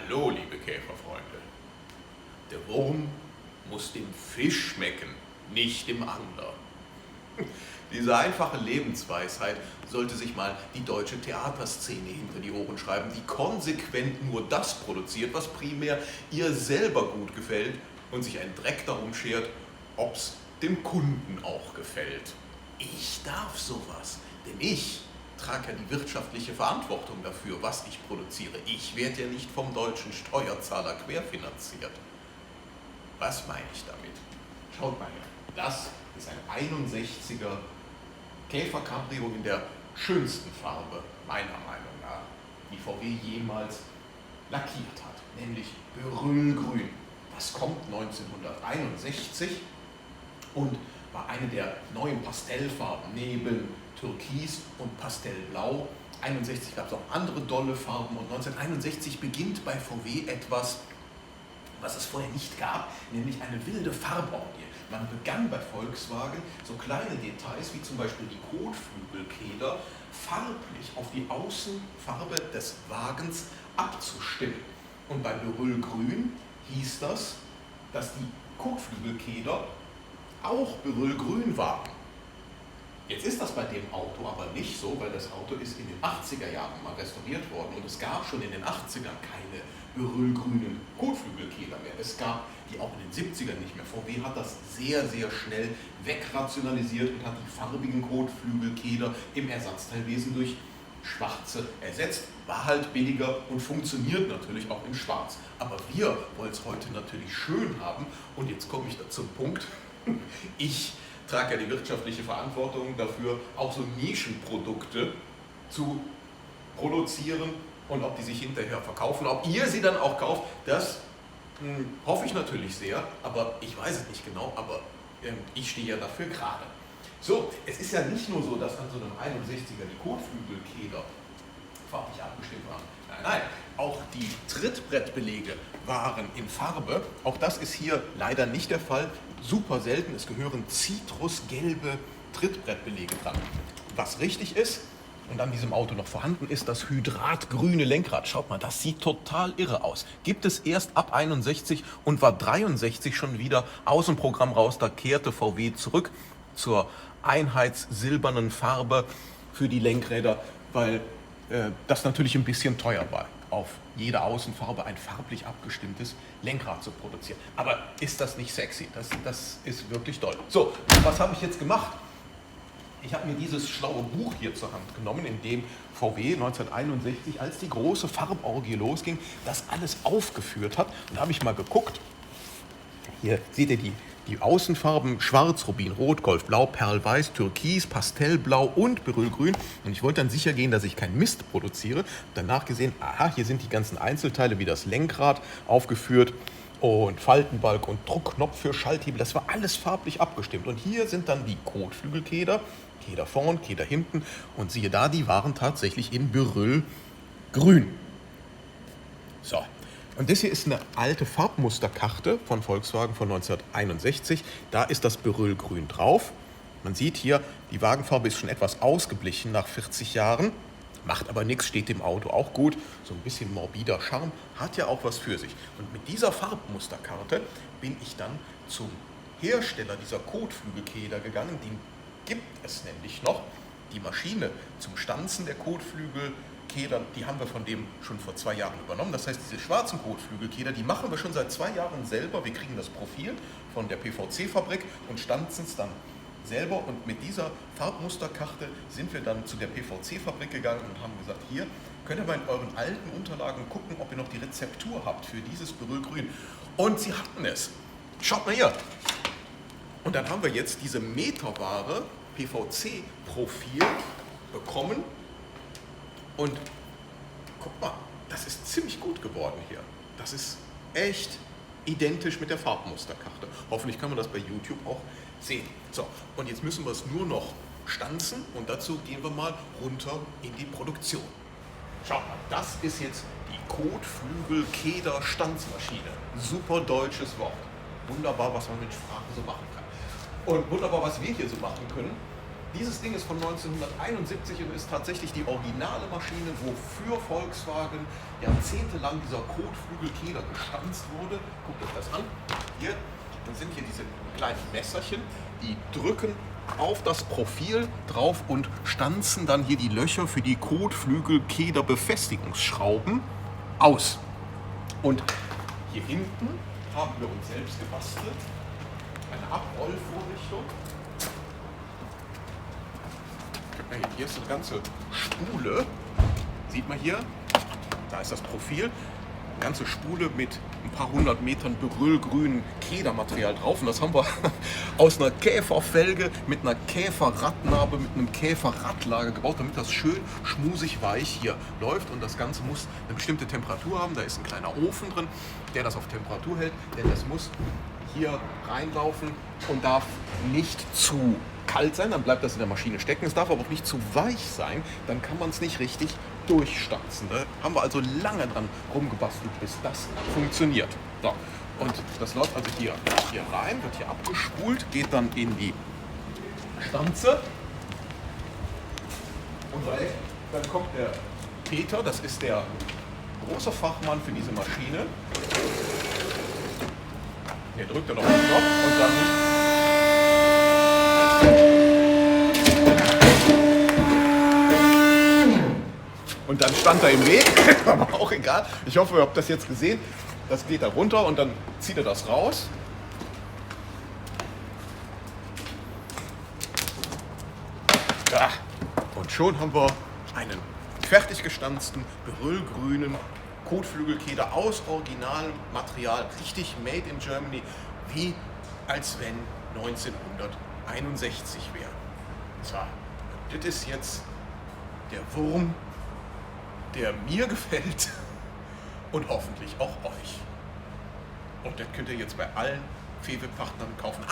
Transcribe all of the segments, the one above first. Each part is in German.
Hallo, liebe Käferfreunde. Der Wurm muss dem Fisch schmecken, nicht dem Angler. Diese einfache Lebensweisheit sollte sich mal die deutsche Theaterszene hinter die Ohren schreiben, die konsequent nur das produziert, was primär ihr selber gut gefällt und sich einen Dreck darum schert, ob's dem Kunden auch gefällt. Ich darf sowas, denn ich trage ja die wirtschaftliche Verantwortung dafür, was ich produziere. Ich werde ja nicht vom deutschen Steuerzahler querfinanziert. Was meine ich damit? Schaut mal her, das ist ein 61er Käfer Cabrio in der schönsten Farbe, meiner Meinung nach, die VW jemals lackiert hat, nämlich Berylgrün. Das kommt 1961 und war eine der neuen Pastellfarben neben Türkis und Pastellblau. 1961 gab es auch andere dolle Farben und 1961 beginnt bei VW etwas, was es vorher nicht gab, nämlich eine wilde Farborgie. Man begann bei Volkswagen so kleine Details wie zum Beispiel die Kotflügelkeder farblich auf die Außenfarbe des Wagens abzustimmen. Und bei Berylgrün hieß das, dass die Kotflügelkeder auch Berylgrün waren. Jetzt ist das bei dem Auto aber nicht so, weil das Auto ist in den 80er Jahren mal restauriert worden und es gab schon in den 80ern keine berylgrünen Kotflügelkeder mehr. Es gab die auch in den 70ern nicht mehr. VW hat das sehr, sehr schnell wegrationalisiert und hat die farbigen Kotflügelkeder im Ersatzteilwesen durch schwarze ersetzt. War halt billiger und funktioniert natürlich auch in schwarz. Aber wir wollen es heute natürlich schön haben und jetzt komme ich da zum Punkt. Ich trage ja die wirtschaftliche Verantwortung dafür, auch so Nischenprodukte zu produzieren und ob die sich hinterher verkaufen, ob ihr sie dann auch kauft, das hoffe ich natürlich sehr, aber ich weiß es nicht genau, aber ich stehe ja dafür gerade. So, es ist ja nicht nur so, dass an so einem 61er die Kotflügelkeder farblich abgestimmt waren. Nein, nein, auch die Trittbrettbelege waren in Farbe. Auch das ist hier leider nicht der Fall. Super selten, es gehören zitrusgelbe Trittbrettbelege dran. Was richtig ist und an diesem Auto noch vorhanden ist, das hydratgrüne Lenkrad. Schaut mal, das sieht total irre aus. Gibt es erst ab 61 und war 63 schon wieder aus dem Programm raus. Da kehrte VW zurück zur einheitssilbernen Farbe für die Lenkräder, weil das natürlich ein bisschen teuer war, auf jede Außenfarbe ein farblich abgestimmtes Lenkrad zu produzieren. Aber ist das nicht sexy? Das ist wirklich toll. So, was habe ich jetzt gemacht? Ich habe mir dieses schlaue Buch hier zur Hand genommen, in dem VW 1961, als die große Farborgie losging, das alles aufgeführt hat. Und da habe ich mal geguckt. Hier seht ihr die Außenfarben: Schwarz, Rubin, Rot, Golfblau, Perlweiß, Türkis, Pastellblau und Berylgrün. Und ich wollte dann sicher gehen, dass ich keinen Mist produziere. Danach gesehen, aha, hier sind die ganzen Einzelteile wie das Lenkrad aufgeführt und Faltenbalg und Druckknopf für Schalthebel. Das war alles farblich abgestimmt. Und hier sind dann die Kotflügelkeder, Keder vorn, Keder hinten. Und siehe da, die waren tatsächlich in Berylgrün. So. Und das hier ist eine alte Farbmusterkarte von Volkswagen von 1961. Da ist das Berylgrün drauf. Man sieht hier, die Wagenfarbe ist schon etwas ausgeblichen nach 40 Jahren. Macht aber nichts, steht dem Auto auch gut. So ein bisschen morbider Charme, hat ja auch was für sich. Und mit dieser Farbmusterkarte bin ich dann zum Hersteller dieser Kotflügelkeder gegangen. Den gibt es nämlich noch. Die Maschine zum Stanzen der Kotflügelkeder, die haben wir von dem schon vor 2 Jahren übernommen. Das heißt, diese schwarzen Kotflügelkeder, die machen wir schon seit 2 Jahren selber. Wir kriegen das Profil von der PVC-Fabrik und stanzen es dann selber. Und mit dieser Farbmusterkarte sind wir dann zu der PVC-Fabrik gegangen und haben gesagt, hier könnt ihr mal in euren alten Unterlagen gucken, ob ihr noch die Rezeptur habt für dieses Berylgrün. Und sie hatten es. Schaut mal hier. Und dann haben wir jetzt diese meterware PVC-Profil bekommen. Und guck mal, das ist ziemlich gut geworden hier. Das ist echt identisch mit der Farbmusterkarte. Hoffentlich kann man das bei YouTube auch sehen. So, und jetzt müssen wir es nur noch stanzen und dazu gehen wir mal runter in die Produktion. Schaut mal, das ist jetzt die Kotflügelkeder-Stanzmaschine. Super deutsches Wort. Wunderbar, was man mit Sprache so machen kann. Und wunderbar, was wir hier so machen können. Dieses Ding ist von 1971 und ist tatsächlich die originale Maschine, wofür Volkswagen jahrzehntelang dieser Kotflügelkeder gestanzt wurde. Guckt euch das an. Hier, dann sind hier diese kleinen Messerchen, die drücken auf das Profil drauf und stanzen dann hier die Löcher für die Kotflügelkederbefestigungsschrauben aus. Und hier hinten haben wir uns selbst gebastelt. Eine Abrollvorrichtung. Hier ist eine ganze Spule. Sieht man hier? Da ist das Profil. Eine ganze Spule mit ein paar hundert Metern berüllgrünen Kedermaterial drauf. Und das haben wir aus einer Käferfelge mit einer Käferradnabe, mit einem Käferradlager gebaut, damit das schön schmusig weich hier läuft. Und das Ganze muss eine bestimmte Temperatur haben. Da ist ein kleiner Ofen drin, der das auf Temperatur hält. Denn das muss hier reinlaufen und darf nicht zu kalt sein, dann bleibt das in der Maschine stecken. Es darf aber auch nicht zu weich sein, dann kann man es nicht richtig durchstanzen. Da haben wir also lange dran rumgebastelt, bis das funktioniert. So. Und das läuft also hier rein, wird hier abgespult, geht dann in die Stanze. Und dann kommt der Peter, das ist der große Fachmann für diese Maschine. Der drückt dann auf den Knopf und dann stand er im Weg, aber auch egal. Ich hoffe, ihr habt das jetzt gesehen. Das geht da runter und dann zieht er das raus. Ja. Und schon haben wir einen fertig gestanzten, berüllgrünen Kotflügelkeder aus Originalmaterial, richtig made in Germany, wie als wenn 1961 wäre. So, das ist jetzt der Wurm, der mir gefällt und hoffentlich auch euch. Und das könnt ihr jetzt bei allen VW-Partnern kaufen.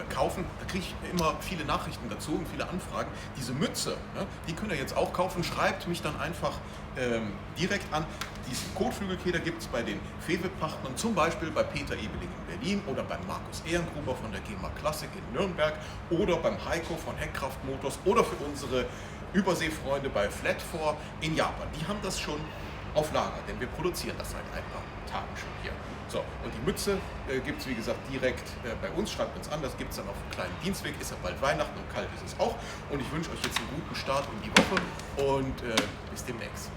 Kaufen, da kriege ich immer viele Nachrichten dazu und viele Anfragen. Diese Mütze, ne, die könnt ihr jetzt auch kaufen. Schreibt mich dann einfach direkt an. Diesen Kotflügelkeder gibt es bei den VW-Partnern, zum Beispiel bei Peter Ebeling in Berlin oder beim Markus Ehrengruber von der GEMA Classic in Nürnberg oder beim Heiko von Heckkraft Motors oder für unsere Überseefreunde bei Flat4 in Japan. Die haben das schon auf Lager, denn wir produzieren das seit ein paar Tagen schon hier. So, und die Mütze gibt es wie gesagt direkt bei uns, schreibt uns an, das gibt es dann auf einem kleinen Dienstweg, ist ja bald Weihnachten und kalt ist es auch. Und ich wünsche euch jetzt einen guten Start in die Woche und bis demnächst.